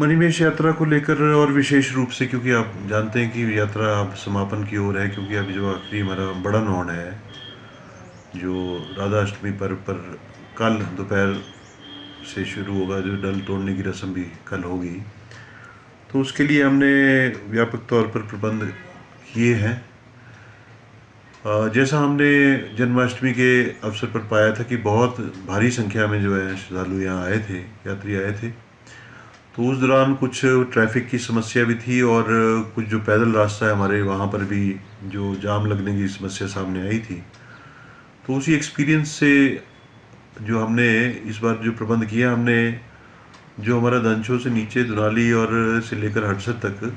मणिमहेश यात्रा को लेकर और विशेष रूप से क्योंकि आप जानते हैं कि यात्रा अब समापन की ओर है, क्योंकि अभी जो आखिरी हमारा बड़ा नौन है जो राधा अष्टमी पर्व पर कल दोपहर से शुरू होगा, जो डल तोड़ने की रस्म भी कल होगी, तो उसके लिए हमने व्यापक तौर पर प्रबंध किए हैं। जैसा हमने जन्माष्टमी के अवसर पर पाया था कि बहुत भारी संख्या में जो है श्रद्धालु यहाँ आए थे, यात्री आए थे, तो उस दौरान कुछ ट्रैफिक की समस्या भी थी और कुछ जो पैदल रास्ता है हमारे वहाँ पर भी जो जाम लगने की समस्या सामने आई थी। तो उसी एक्सपीरियंस से जो हमने इस बार जो प्रबंध किया, हमने जो हमारा दंचो से नीचे दुनाली और से लेकर हटसर तक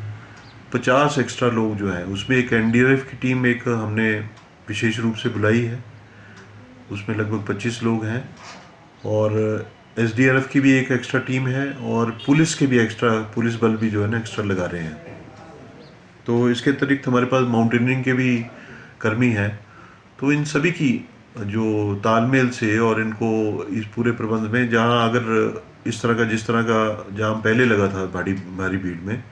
50 एक्स्ट्रा लोग जो हैं, उसमें एक एनडीआरएफ की टीम एक हमने विशेष रूप से बुलाई है, उसमें लगभग 25 लोग हैं, और एसडीआरएफ की भी एक एक्स्ट्रा टीम है, और पुलिस के भी एक्स्ट्रा पुलिस बल भी जो है ना एक्स्ट्रा लगा रहे हैं। तो इसके अतिरिक्त हमारे पास माउंटेनियरिंग के भी कर्मी हैं। तो इन सभी की जो तालमेल से और इनको इस पूरे प्रबंध में, जहाँ अगर इस तरह का जिस तरह का जाम पहले लगा था भारी भारी भीड़ में,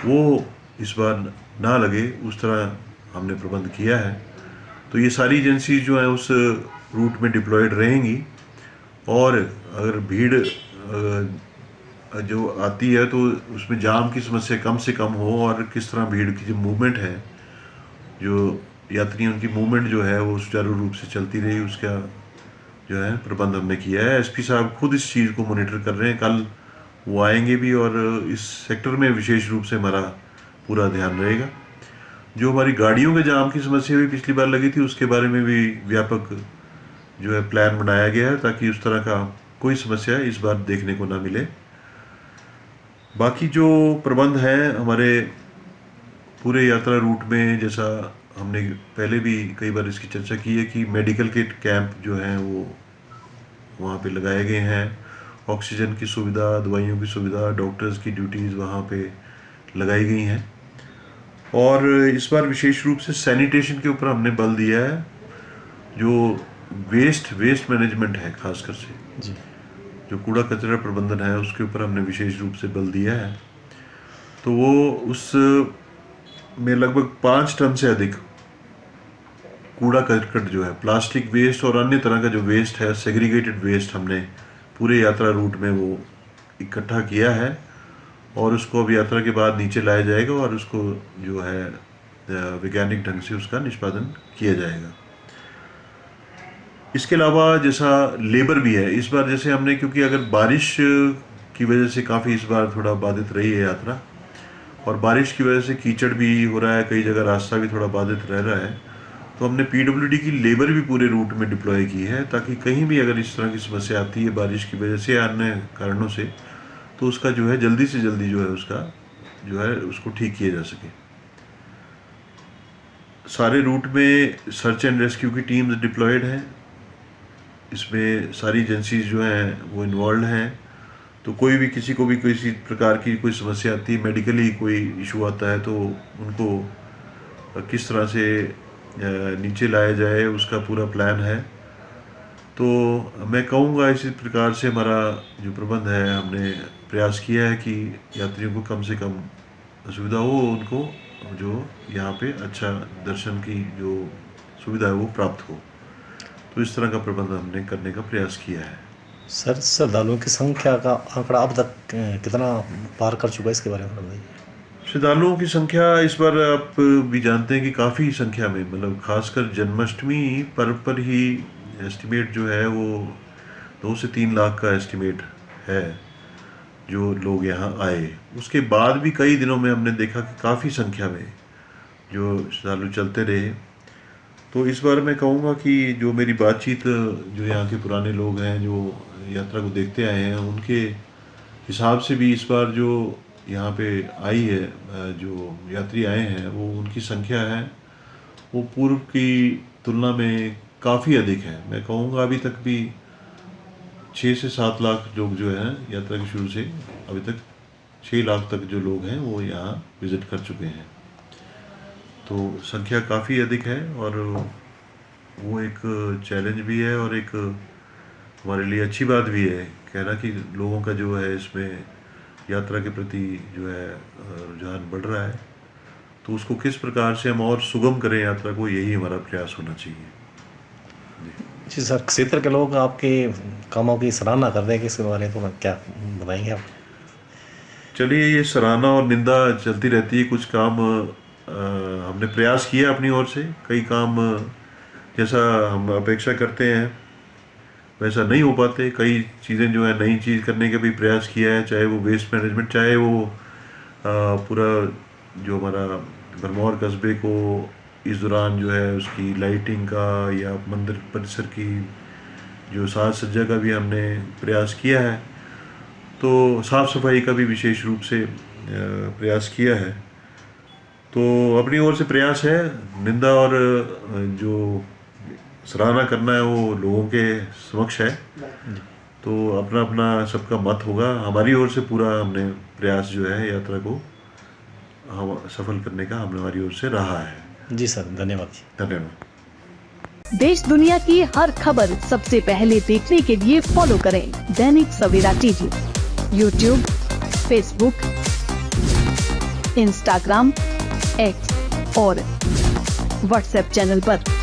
वो इस बार ना लगे, उस तरह हमने प्रबंध किया है। तो ये सारी एजेंसी जो है उस रूट में डिप्लॉयड रहेंगी, और अगर भीड़ जो आती है तो उसमें जाम की समस्या कम से कम हो, और किस तरह भीड़ की जो मूवमेंट है, जो यात्रियों की मूवमेंट जो है वो सुचारू रूप से चलती रही, उसका जो है प्रबंध हमने किया है। एसपी साहब खुद इस चीज़ को मॉनिटर कर रहे हैं, कल वो आएंगे भी, और इस सेक्टर में विशेष रूप से हमारा पूरा ध्यान रहेगा। जो हमारी गाड़ियों के जाम की समस्या भी पिछली बार लगी थी, उसके बारे में भी व्यापक जो है प्लान बनाया गया है, ताकि उस तरह का कोई समस्या इस बार देखने को ना मिले। बाकी जो प्रबंध हैं हमारे पूरे यात्रा रूट में, जैसा हमने पहले भी कई बार इसकी चर्चा की है कि मेडिकल किट कैंप जो हैं वो वहाँ पे लगाए गए हैं, ऑक्सीजन की सुविधा, दवाइयों की सुविधा, डॉक्टर्स की ड्यूटीज़ वहाँ पे लगाई गई हैं, और इस बार विशेष रूप से सैनिटेशन के ऊपर हमने बल दिया है। जो वेस्ट मैनेजमेंट है, खासकर से जी। जो कूड़ा कचरा प्रबंधन है, उसके ऊपर हमने विशेष रूप से बल दिया है। तो वो उस में लगभग 5 टन से अधिक कूड़ा करकट जो है, प्लास्टिक वेस्ट और अन्य तरह का जो वेस्ट है, सेग्रीगेटेड वेस्ट, हमने पूरे यात्रा रूट में वो इकट्ठा किया है, और उसको अब यात्रा के बाद नीचे लाया जाएगा, और उसको जो है वैज्ञानिक ढंग से उसका निष्पादन किया जाएगा। इसके अलावा जैसा लेबर भी है इस बार, जैसे हमने, क्योंकि अगर बारिश की वजह से काफ़ी इस बार थोड़ा बाधित रही है यात्रा, और बारिश की वजह से कीचड़ भी हो रहा है, कई जगह रास्ता भी थोड़ा बाधित रह रहा है, तो हमने पीडब्ल्यूडी की लेबर भी पूरे रूट में डिप्लॉय की है, ताकि कहीं भी अगर इस तरह की समस्या आती है बारिश की वजह से या अन्य कारणों से, तो उसका जो है जल्दी से जल्दी जो है उसका जो है उसको ठीक किया जा सके। सारे रूट में सर्च एंड रेस्क्यू की टीम्स डिप्लॉयड हैं, इसमें सारी एजेंसीज जो हैं वो इन्वॉल्व हैं। तो कोई भी किसी को भी किसी प्रकार की कोई समस्या आती है, मेडिकली कोई इशू आता है, तो उनको किस तरह से नीचे लाया जाए, उसका पूरा प्लान है। तो मैं कहूँगा इसी प्रकार से हमारा जो प्रबंध है, हमने प्रयास किया है कि यात्रियों को कम से कम सुविधा हो, उनको जो यहाँ पे अच्छा दर्शन की जो सुविधा है वो प्राप्त हो। तो इस तरह का प्रबंध हमने करने का प्रयास किया है। सर, श्रद्धालुओं की संख्या का आंकड़ा अब तक कितना पार कर चुका है, इसके बारे में बताइए। श्रद्धालुओं की संख्या इस बार आप भी जानते हैं कि काफ़ी संख्या में, मतलब खासकर जन्माष्टमी पर्व पर ही एस्टिमेट जो है वो 2 से 3 लाख का एस्टिमेट है जो लोग यहाँ आए। उसके बाद भी कई दिनों में हमने देखा कि काफ़ी संख्या में जो श्रद्धालु चलते रहे। तो इस बार मैं कहूँगा कि जो मेरी बातचीत जो यहाँ के पुराने लोग हैं जो यात्रा को देखते आए हैं, उनके हिसाब से भी इस बार जो यहाँ पे आई है, जो यात्री आए हैं, वो उनकी संख्या है वो पूर्व की तुलना में काफ़ी अधिक है। मैं कहूँगा अभी तक भी 6 से 7 लाख लोग जो हैं यात्रा के शुरू से अभी तक 6 लाख तक जो लोग हैं वो यहाँ विज़िट कर चुके हैं। तो संख्या काफ़ी अधिक है, और वो एक चैलेंज भी है और एक हमारे लिए अच्छी बात भी है कहना कि लोगों का जो है इसमें यात्रा के प्रति जो है रुझान बढ़ रहा है, तो उसको किस प्रकार से हम और सुगम करें यात्रा को, यही हमारा प्रयास होना चाहिए। जी सर, क्षेत्र के लोग आपके कामों की सराहना कर रहे हैं कि इसके बारे में क्या बताएंगे आप? चलिए, ये सराहना और निंदा चलती रहती है। कुछ काम हमने प्रयास किया अपनी ओर से, कई काम जैसा हम अपेक्षा करते हैं वैसा नहीं हो पाते। कई चीज़ें जो है नई चीज़ करने का भी प्रयास किया है, चाहे वो वेस्ट मैनेजमेंट, चाहे वो पूरा जो हमारा भरमौर कस्बे को इस दौरान जो है उसकी लाइटिंग का या मंदिर परिसर की जो साज सज्जा का भी हमने प्रयास किया है, तो साफ़ सफाई का भी विशेष रूप से प्रयास किया है। तो अपनी ओर से प्रयास है। निंदा और जो सराहना करना है वो लोगों के समक्ष है, तो अपना अपना सबका मत होगा। हमारी ओर से पूरा हमने प्रयास जो है यात्रा को हम सफल करने का हमारी ओर से रहा है। जी सर, धन्यवाद। धन्यवाद। देश दुनिया की हर खबर सबसे पहले देखने के लिए फॉलो करें Dainik Savera TV, YouTube, Facebook, Instagram, X और व्हाट्सएप चैनल पर।